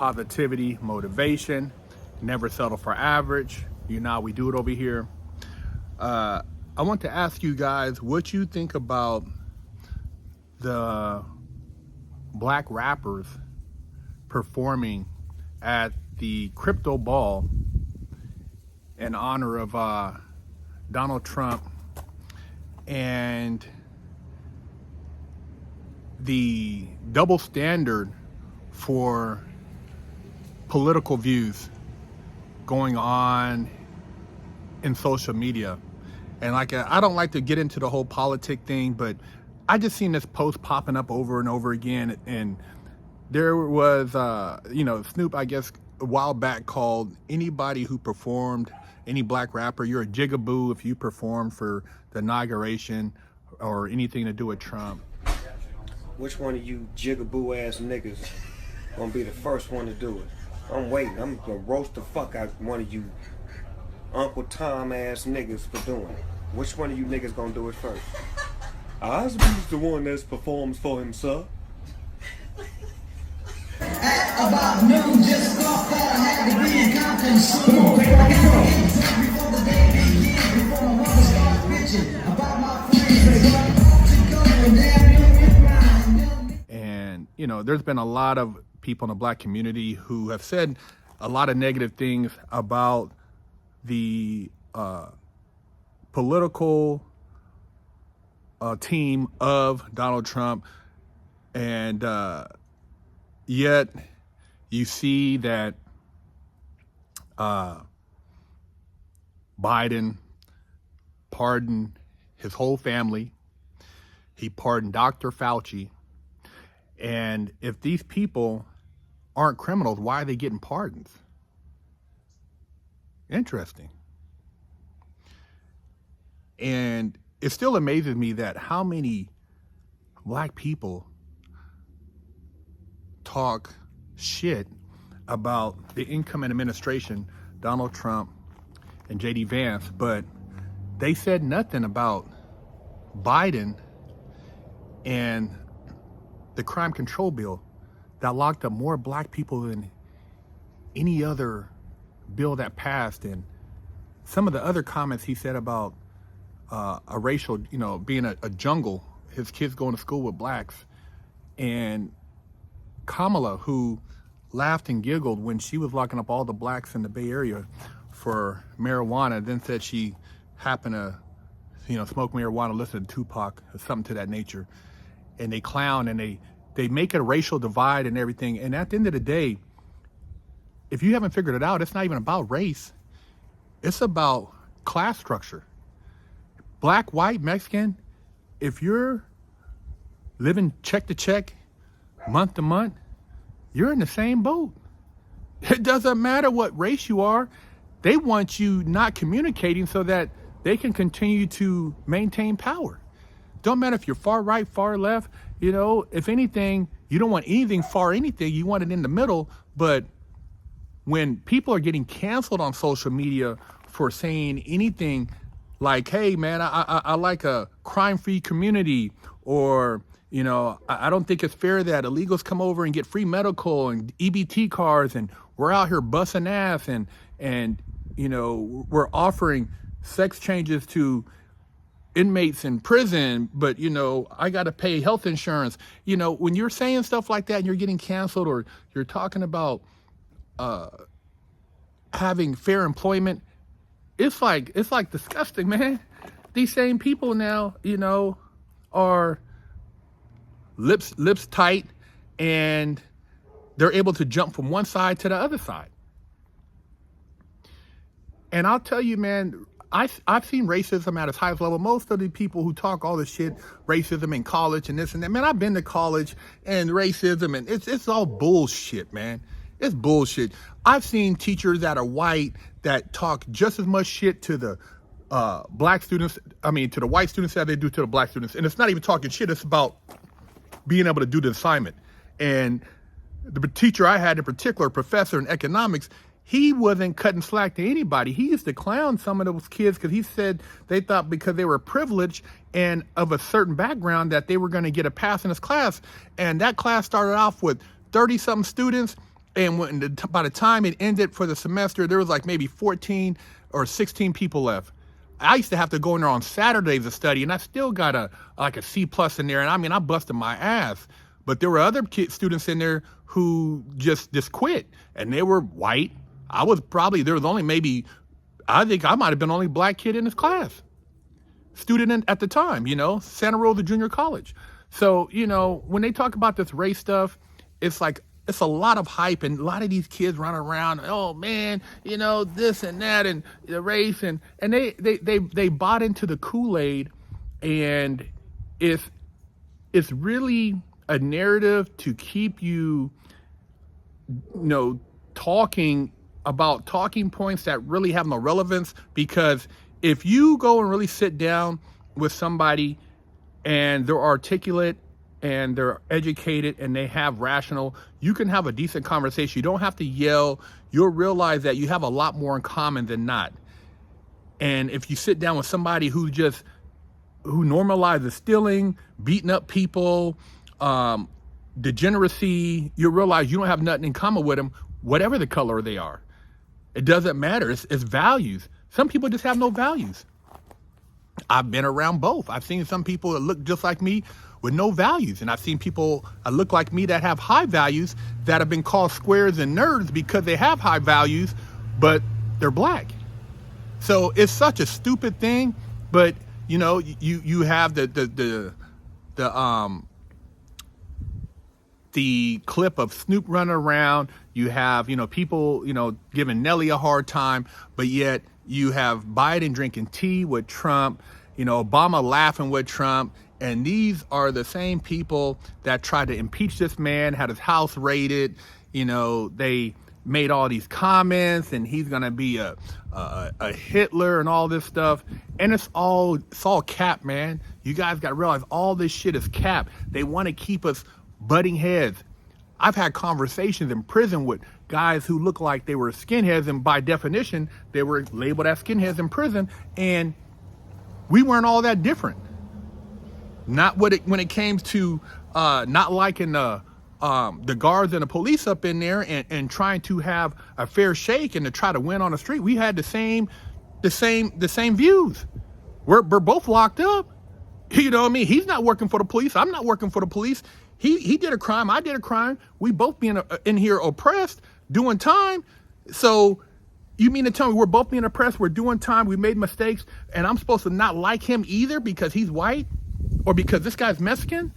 positivity, motivation, never settle for average. You know how we do it over here. I want to ask you guys what you think about the black rappers performing at the crypto ball in honor of Donald Trump and the double standard for political views going on in social media. And like, I don't like to get into the whole politic thing, but I just seen this post popping up over and over again. And there was, Snoop, I guess, a while back called anybody who performed, any black rapper, you're a jigaboo if you perform for the inauguration or anything to do with Trump. Which one of you jigaboo ass niggas gonna be the first one to do it? I'm waiting. I'm gonna roast the fuck out one of you Uncle Tom ass niggas for doing it. Which one of you niggas gonna do it first? Osby's the one that performs for himself. At about noon, just thought that I had to be in Compton soon. Before the day begins, before my mother starts bitching about my friends, they got to go and damn. And, there's been a lot of people in the black community who have said a lot of negative things about the political team of Donald Trump. And yet you see that Biden pardoned his whole family. He pardoned Dr. Fauci. And if these people aren't criminals, why are they getting pardons? Interesting. And it still amazes me that how many black people talk shit about the incoming administration, Donald Trump and J.D. Vance, but they said nothing about Biden and the crime control bill that locked up more black people than any other bill that passed. And some of the other comments he said about a racial, being a jungle, his kids going to school with blacks. And Kamala, who laughed and giggled when she was locking up all the blacks in the Bay Area for marijuana, then said she happened to, smoke marijuana, listen to Tupac, or something to that nature. And they clown and they make it a racial divide and everything. And at the end of the day, if you haven't figured it out, it's not even about race. It's about class structure. Black, white, Mexican, if you're living check to check, month to month, you're in the same boat. It doesn't matter what race you are. They want you not communicating so that they can continue to maintain power. Don't matter if you're far right, far left, if anything, you don't want anything far anything, you want it in the middle. But when people are getting canceled on social media for saying anything like, hey man, I like a crime-free community, or, I don't think it's fair that illegals come over and get free medical and EBT cards, and we're out here busting ass and we're offering sex changes to inmates in prison, but I got to pay health insurance. When you're saying stuff like that and you're getting canceled, or you're talking about having fair employment, it's like disgusting, man. These same people now, are lips tight, and they're able to jump from one side to the other side. And I'll tell you, man, I've seen racism at its highest level. Most of the people who talk all this shit, racism in college and this and that, man, I've been to college, and racism, and it's all bullshit, man. It's bullshit. I've seen teachers that are white that talk just as much shit to the black students, to the white students as they do to the black students. And it's not even talking shit. It's about being able to do the assignment. And the teacher I had in particular, professor in economics, he wasn't cutting slack to anybody. He used to clown some of those kids because he said they thought because they were privileged and of a certain background that they were going to get a pass in his class. And that class started off with 30-something students, And by the time it ended for the semester, there was like maybe 14 or 16 people left. I used to have to go in there on Saturdays to study, and I still got a C+ in there. And I mean, I busted my ass. But there were other students in there who just quit, and they were white. There was only maybe, I think I might have been the only black kid in this class. Student at the time, Santa Rosa Junior College. So, when they talk about this race stuff, it's like, it's a lot of hype, and a lot of these kids run around, oh man, this and that, and the race, and they bought into the Kool-Aid, and it's really a narrative to keep you, talking about talking points that really have no relevance. Because if you go and really sit down with somebody and they're articulate and they're educated and they have rational, you can have a decent conversation. You don't have to yell. You'll realize that you have a lot more in common than not. And if you sit down with somebody who normalizes stealing, beating up people, degeneracy, you'll realize you don't have nothing in common with them, whatever the color they are. It doesn't matter. It's values. Some people just have no values. I've been around both. I've seen some people that look just like me with no values. And I've seen people that look like me that have high values that have been called squares and nerds because they have high values, but they're black. So it's such a stupid thing. But you have the clip of Snoop running around. You have, people, giving Nelly a hard time, but yet you have Biden drinking tea with Trump, Obama laughing with Trump. And these are the same people that tried to impeach this man, had his house raided. They made all these comments and he's going to be a Hitler and all this stuff. And it's all cap, man. You guys got to realize all this shit is cap. They want to keep us butting heads. I've had conversations in prison with guys who look like they were skinheads, and by definition, they were labeled as skinheads in prison, and we weren't all that different. Not when it came to not liking the guards and the police up in there and trying to have a fair shake and to try to win on the street. We had the same views. We're both locked up. You know what I mean? He's not working for the police. I'm not working for the police. He did a crime. I did a crime. We both being in here oppressed, doing time. So you mean to tell me we're both being oppressed, we're doing time, we made mistakes, and I'm supposed to not like him either because he's white or because this guy's Mexican?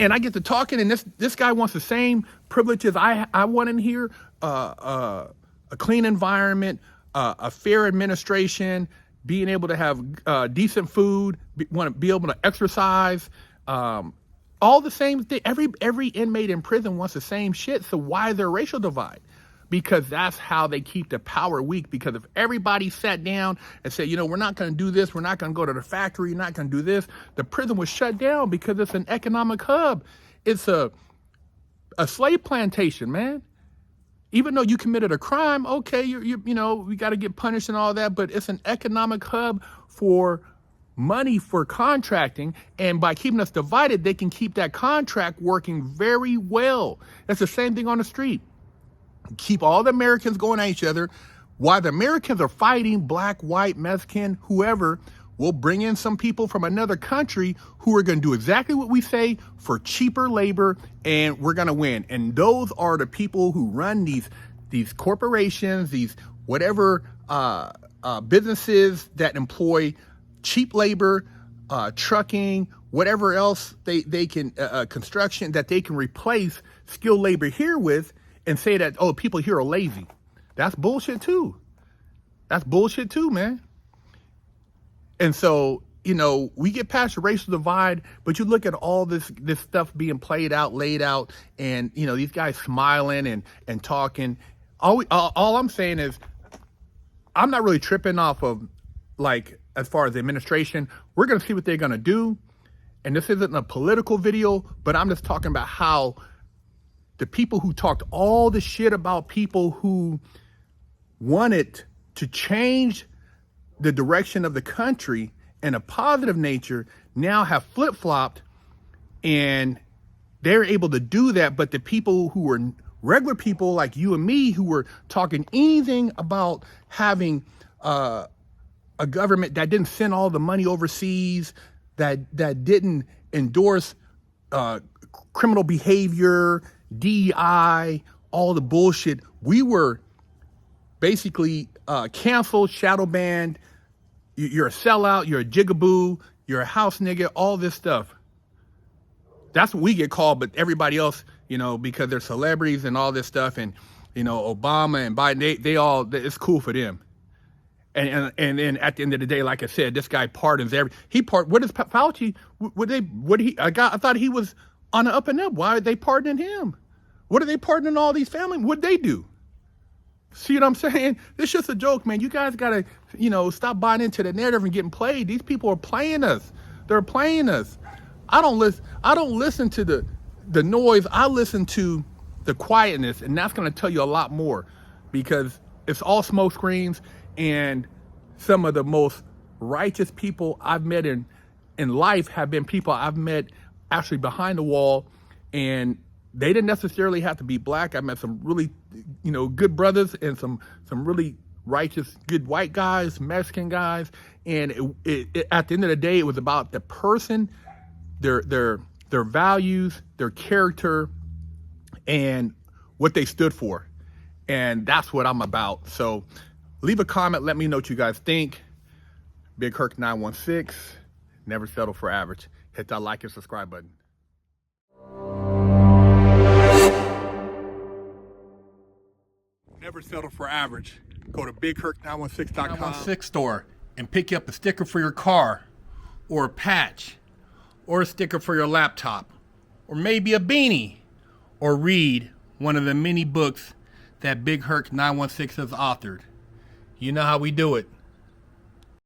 And I get to talking, and this guy wants the same privileges I want in here, a clean environment, a fair administration, being able to have decent food, want to be able to exercise, all the same thing. Every inmate in prison wants the same shit. So why is there a racial divide? Because that's how they keep the power weak. Because if everybody sat down and said, we're not going to do this, we're not going to go to the factory, you're not going to do this, the prison was shut down because it's an economic hub. It's a slave plantation, man. Even though you committed a crime, okay, we got to get punished and all that, but it's an economic hub for money for contracting, and by keeping us divided, they can keep that contract working very well. That's the same thing on the street. Keep all the Americans going at each other. While the Americans are fighting, black, white, Mexican, whoever, we'll bring in some people from another country who are going to do exactly what we say for cheaper labor, and we're going to win. And those are the people who run these corporations, these whatever businesses that employ cheap labor, trucking, whatever else they can, construction, that they can replace skilled labor here with and say that, people here are lazy. That's bullshit too. That's bullshit too, man. And so, we get past the racial divide, but you look at all this stuff being played out, laid out, and, these guys smiling and talking. All I'm saying is I'm not really tripping off of, as far as the administration. We're going to see what they're going to do. And this isn't a political video, but I'm just talking about how the people who talked all the shit about people who wanted to change the direction of the country in a positive nature now have flip-flopped, and they're able to do that. But the people who regular people like you and me who were talking anything about having a government that didn't send all the money overseas, that didn't endorse criminal behavior, DEI, all the bullshit. We were basically canceled, shadow banned. You're a sellout, you're a jigaboo, you're a house nigga, all this stuff. That's what we get called, but everybody else, you know, because they're celebrities and all this stuff, and, you know, Obama and Biden, they all, it's cool for them. And then at the end of the day, like I said, this guy pardons what is Fauci? I thought he was on the up and up. Why are they pardoning him? What are they pardoning all these families? What'd they do? See what I'm saying? It's just a joke, man. You guys gotta, you know, stop buying into the narrative and getting played. These people are playing us. They're playing us. I don't listen to the noise. I listen to the quietness, and that's gonna tell you a lot more, because it's all smoke screens. And some of the most righteous people I've met in life have been people I've met actually behind the wall, and they didn't necessarily have to be black. I met some really, you know, good brothers and some really righteous, good white guys, Mexican guys. And at the end of the day, it was about the person, their values, their character, and what they stood for. And that's what I'm about. So leave a comment. Let me know what you guys think. BigHerc916. Never settle for average. Hit that like and subscribe button. Never settle for average. Go to BigHerc916.com 916 store and pick you up a sticker for your car, or a patch, or a sticker for your laptop, or maybe a beanie, or read one of the many books that BigHerc916 has authored. You know how we do it.